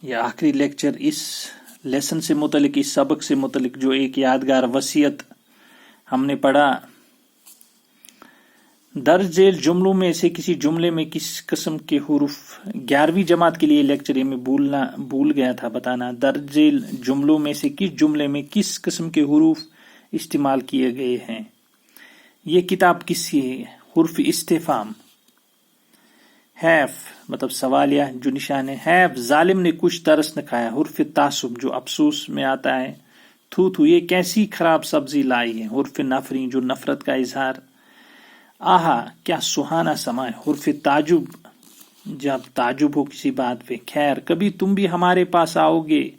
یہ آخری لیکچر اس لیسن سے متعلق، اس سبق سے متعلق جو ایک یادگار وصیت ہم نے پڑھا، درج ذیل جملوں میں سے کسی جملے میں کس قسم کے حروف، 11ویں جماعت کے لیے لیکچر یہ میں بھول گیا تھا بتانا، درج ذیل جملوں میں سے کس جملے میں کس قسم کے حروف استعمال کیے گئے ہیں۔ یہ کتاب کس کی ہے؟ حرف استفہام، حیف مطلب سوالیہ جو نشان ہے، حیف ظالم نے کچھ ترس نہ کھایا، حرف تعصب جو افسوس میں آتا ہے، تھو تھو یہ کیسی خراب سبزی لائی ہے، حرف نفری جو نفرت کا اظہار، آہا کیا سہانا سما ہے، حرف تعجب جب تعجب ہو کسی بات پہ، خیر کبھی تم بھی ہمارے پاس آؤ گے،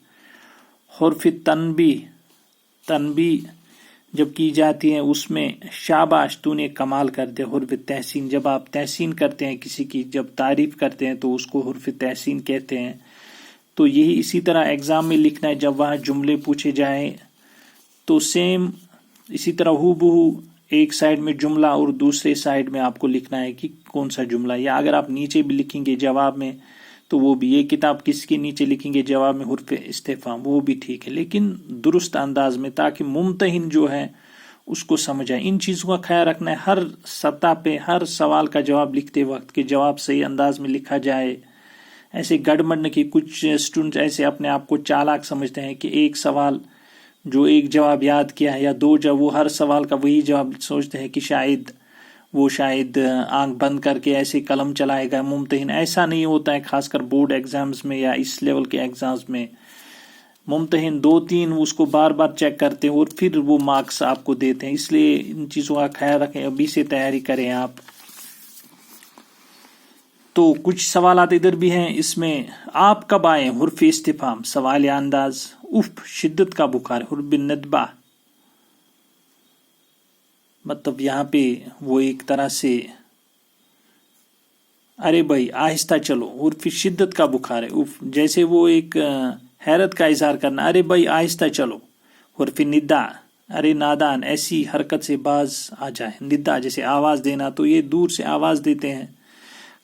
حرف تنبیہ جب کی جاتی ہے اس میں، شاباش تو نے کمال کر دیا، حرف تحسین جب آپ تحسین کرتے ہیں کسی کی، جب تعریف کرتے ہیں تو اس کو حرف تحسین کہتے ہیں۔ تو یہی اسی طرح ایگزام میں لکھنا ہے، جب وہاں جملے پوچھے جائیں تو سیم اسی طرح ہو بہو ایک سائڈ میں جملہ اور دوسرے سائڈ میں آپ کو لکھنا ہے کہ کون سا جملہ، یا اگر آپ نیچے بھی لکھیں گے جواب میں تو وہ بھی، یہ کتاب کس کے نیچے لکھیں گے جواب میں حرف استفہام، وہ بھی ٹھیک ہے لیکن درست انداز میں، تاکہ ممتحن جو ہے اس کو سمجھ آئے۔ ان چیزوں کا خیال رکھنا ہے ہر سطح پہ، ہر سوال کا جواب لکھتے وقت کہ جواب صحیح انداز میں لکھا جائے، ایسے گڑبڑ نہ کہ کچھ اسٹوڈنٹ ایسے اپنے آپ کو چالاک سمجھتے ہیں کہ ایک سوال جو ایک جواب یاد کیا ہے یا دو جب وہ ہر سوال کا وہی جواب سوچتے ہیں کہ شاید آنکھ بند کر کے ایسے قلم چلائے گا ممتحن۔ ایسا نہیں ہوتا ہے، خاص کر بورڈ ایگزامز میں یا اس لیول کے ایگزامز میں ممتحن 2-3 اس کو بار بار چیک کرتے ہیں اور پھر وہ مارکس آپ کو دیتے ہیں، اس لیے ان چیزوں کا خیال رکھیں، ابھی سے تیاری کریں آپ۔ تو کچھ سوالات ادھر بھی ہیں اس میں، آپ کب آئے، حرف استفہام سوالیہ انداز، اف شدت کا بخار، حرف ندبہ مطلب یہاں پہ وہ ایک طرح سے ارے بھائی آہستہ چلو، حرف شدت کا بخار ہے، اف جیسے وہ ایک حیرت کا اظہار کرنا، ارے بھائی آہستہ چلو، حرف ندا ارے نادان ایسی حرکت سے باز آ جائے، ندا جیسے آواز دینا تو یہ دور سے آواز دیتے ہیں،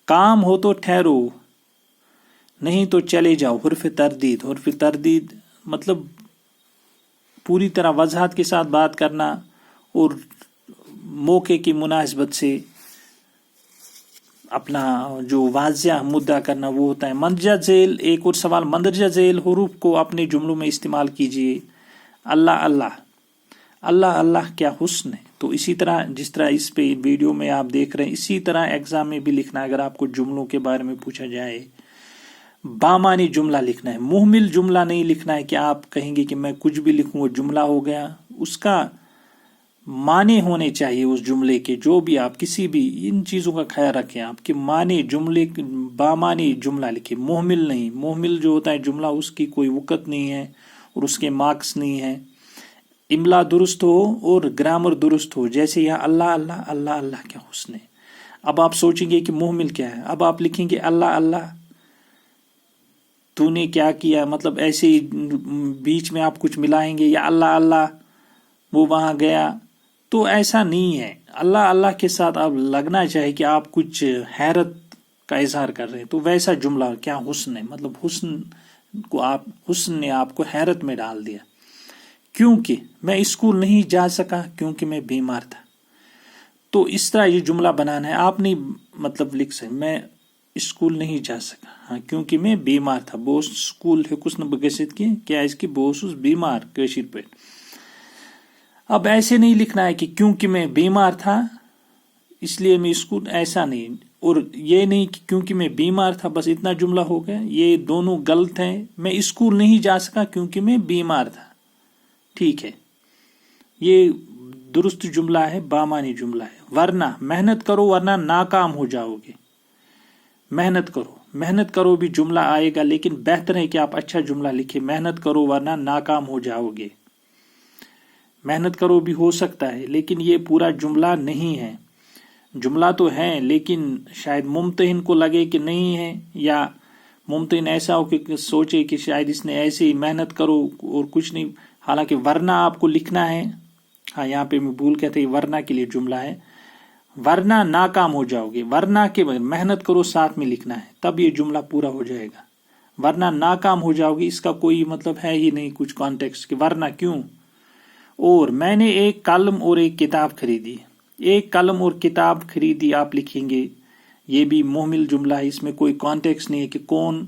کام ہو تو ٹھہرو نہیں تو چلے جاؤ، حرف تردید، حرف تردید مطلب پوری طرح وضاحت کے ساتھ بات کرنا اور موقع کی مناسبت سے اپنا جو واضح مدعا کرنا وہ ہوتا ہے۔ مندرجہ ذیل ایک اور سوال، مندرجہ ذیل حروف کو اپنے جملوں میں استعمال کیجیے، اللہ اللہ اللہ اللہ کیا حسن ہے، تو اسی طرح جس طرح اس پہ ویڈیو میں آپ دیکھ رہے ہیں اسی طرح ایگزام میں بھی لکھنا ہے۔ اگر آپ کو جملوں کے بارے میں پوچھا جائے بامعنی جملہ لکھنا ہے، محمل جملہ نہیں لکھنا ہے کہ آپ کہیں گے کہ میں کچھ بھی لکھوں وہ جملہ ہو گیا، اس کا معنی ہونے چاہیے اس جملے کے، جو بھی آپ کسی بھی ان چیزوں کا خیال رکھیں آپ کے معنی، جملے بامعنی جملہ لکھیں، محمل نہیں، محمل جو ہوتا ہے جملہ اس کی کوئی وقت نہیں ہے اور اس کے مارکس نہیں ہے، املا درست ہو اور گرامر درست ہو، جیسے یہاں اللہ اللہ اللہ اللہ کیا حسن ہے، اب آپ سوچیں گے کہ محمل کیا ہے، اب آپ لکھیں گے اللہ اللہ تو نے کیا کیا، مطلب ایسے ہی بیچ میں آپ کچھ ملائیں گے، یا اللہ اللہ وہ وہاں گیا، تو ایسا نہیں ہے، اللہ اللہ کے ساتھ آپ لگنا چاہیے کہ آپ کچھ حیرت کا اظہار کر رہے ہیں، تو ویسا جملہ کیا حسن ہے، مطلب حسن نے آپ کو حیرت میں ڈال دیا۔ کیونکہ میں اسکول نہیں جا سکا کیونکہ میں بیمار تھا، تو اس طرح یہ جملہ بنانا ہے، آپ نہیں مطلب لکھ سکتے میں اسکول نہیں جا سکا ہاں کیونکہ میں بیمار تھا، بہت اسکول ہیکس نہ بگژھت کی کیا اس کی بہت بیمار کشیر پہ، اب ایسے نہیں لکھنا ہے کہ کیونکہ میں بیمار تھا اس لیے میں اسکول، ایسا نہیں، اور یہ نہیں کہ کیونکہ میں بیمار تھا بس اتنا جملہ ہو گیا، یہ دونوں غلط ہیں، میں اسکول نہیں جا سکا کیونکہ میں بیمار تھا، ٹھیک ہے، یہ درست جملہ ہے، بامعنی جملہ ہے۔ ورنہ محنت کرو ورنہ ناکام ہو جاؤ گے، محنت کرو بھی جملہ آئے گا، لیکن بہتر ہے کہ آپ اچھا جملہ لکھیں، محنت کرو ورنہ ناکام ہو جاؤ گے، محنت کرو بھی ہو سکتا ہے لیکن یہ پورا جملہ نہیں ہے، جملہ تو ہے لیکن شاید ممتحن کو لگے کہ نہیں ہے، یا ممتحن ایسا ہو کہ سوچے کہ شاید اس نے ایسے ہی محنت کرو اور کچھ نہیں، حالانکہ ورنہ آپ کو لکھنا ہے، ہاں یہاں پہ میں بھول کہتے ہیں ورنہ کے لیے جملہ ہے، ورنہ ناکام ہو جاؤ گے، ورنہ کے محنت کرو ساتھ میں لکھنا ہے، تب یہ جملہ پورا ہو جائے گا، ورنہ ناکام ہو جاؤ گی، اس کا کوئی مطلب ہے ہی نہیں کچھ کانٹیکسٹ کہ ورنہ کیوں. اور میں نے ایک قلم اور ایک کتاب خریدی. ایک قلم اور کتاب خریدی آپ لکھیں گے، یہ بھی محمل جملہ ہے، اس میں کوئی کانٹیکسٹ نہیں ہے کہ کون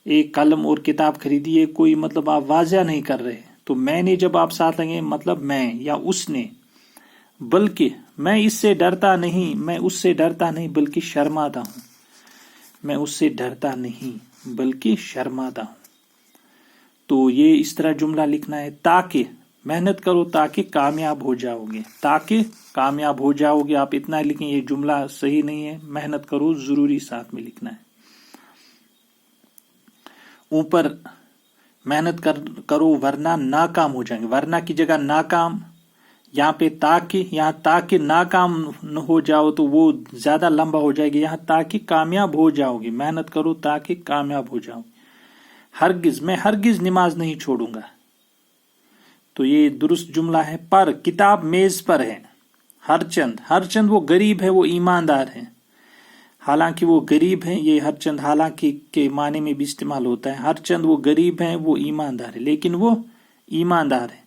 ایک قلم اور کتاب خریدی ہے، کوئی مطلب آپ واضح نہیں کر رہے. تو میں نے جب آپ ساتھ لگیں مطلب میں یا اس نے، بلکہ میں اس سے ڈرتا نہیں، میں اس سے ڈرتا نہیں بلکہ شرماتا ہوں. میں اس سے ڈرتا نہیں بلکہ شرماتا ہوں. تو یہ اس طرح جملہ لکھنا ہے، تاکہ محنت کرو تاکہ کامیاب ہو جاؤ گے. تاکہ کامیاب ہو جاؤ گے، آپ اتنا لکھیں، یہ جملہ صحیح نہیں ہے. محنت کرو ضروری ساتھ میں لکھنا ہے. اوپر محنت کرو ورنہ ناکام ہو جائیں گے، ورنہ کی جگہ ناکام. یہاں پہ تاکہ، یہاں تاکہ ناکام نہ ہو جاؤ تو وہ زیادہ لمبا ہو جائے گا. یہاں تاکہ کامیاب ہو جاؤ گے، محنت کرو تاکہ کامیاب ہو جاؤ. ہرگز، میں ہرگز نماز نہیں چھوڑوں گا. تو یہ درست جملہ ہے. پر کتاب میز پر ہے. ہرچند وہ غریب ہے وہ ایماندار ہے. حالانکہ وہ غریب ہیں، یہ ہرچند حالانکہ کے معنی میں بھی استعمال ہوتا ہے. ہرچند وہ غریب ہیں وہ ایماندار ہے، لیکن وہ ایماندار ہے.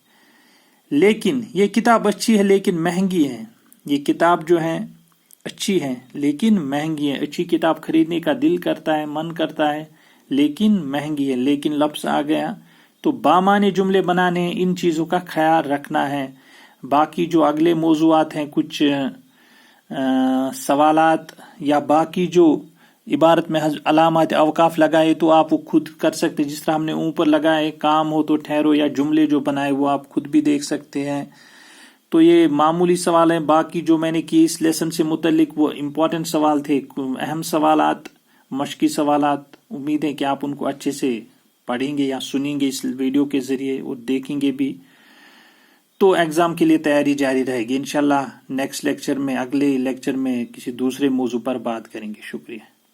لیکن یہ کتاب اچھی ہے لیکن مہنگی ہے. یہ کتاب جو ہے اچھی ہے لیکن مہنگی ہے. اچھی کتاب خریدنے کا دل کرتا ہے، من کرتا ہے، لیکن مہنگی ہے. لیکن لفظ آ گیا. تو بامعنی جملے بنانے ہیں، ان چیزوں کا خیال رکھنا ہے. باقی جو اگلے موضوعات ہیں، کچھ سوالات یا باقی جو عبارت میں علامات اوقاف لگائے تو آپ وہ خود کر سکتے، جس طرح ہم نے اوپر لگائے کام ہو تو ٹھہرو، یا جملے جو بنائے وہ آپ خود بھی دیکھ سکتے ہیں. تو یہ معمولی سوال ہیں. باقی جو میں نے کی اس لیسن سے متعلق وہ امپورٹنٹ سوال تھے، اہم سوالات، مشقی سوالات. امید ہے کہ آپ ان کو اچھے سے پڑھیں گے یا سنیں گے اس ویڈیو کے ذریعے اور دیکھیں گے بھی. تو ایگزام کے لیے تیاری جاری رہے گی. انشاءاللہ نیکسٹ لیکچر میں، اگلے لیکچر میں کسی دوسرے موضوع پر بات کریں گے. شکریہ.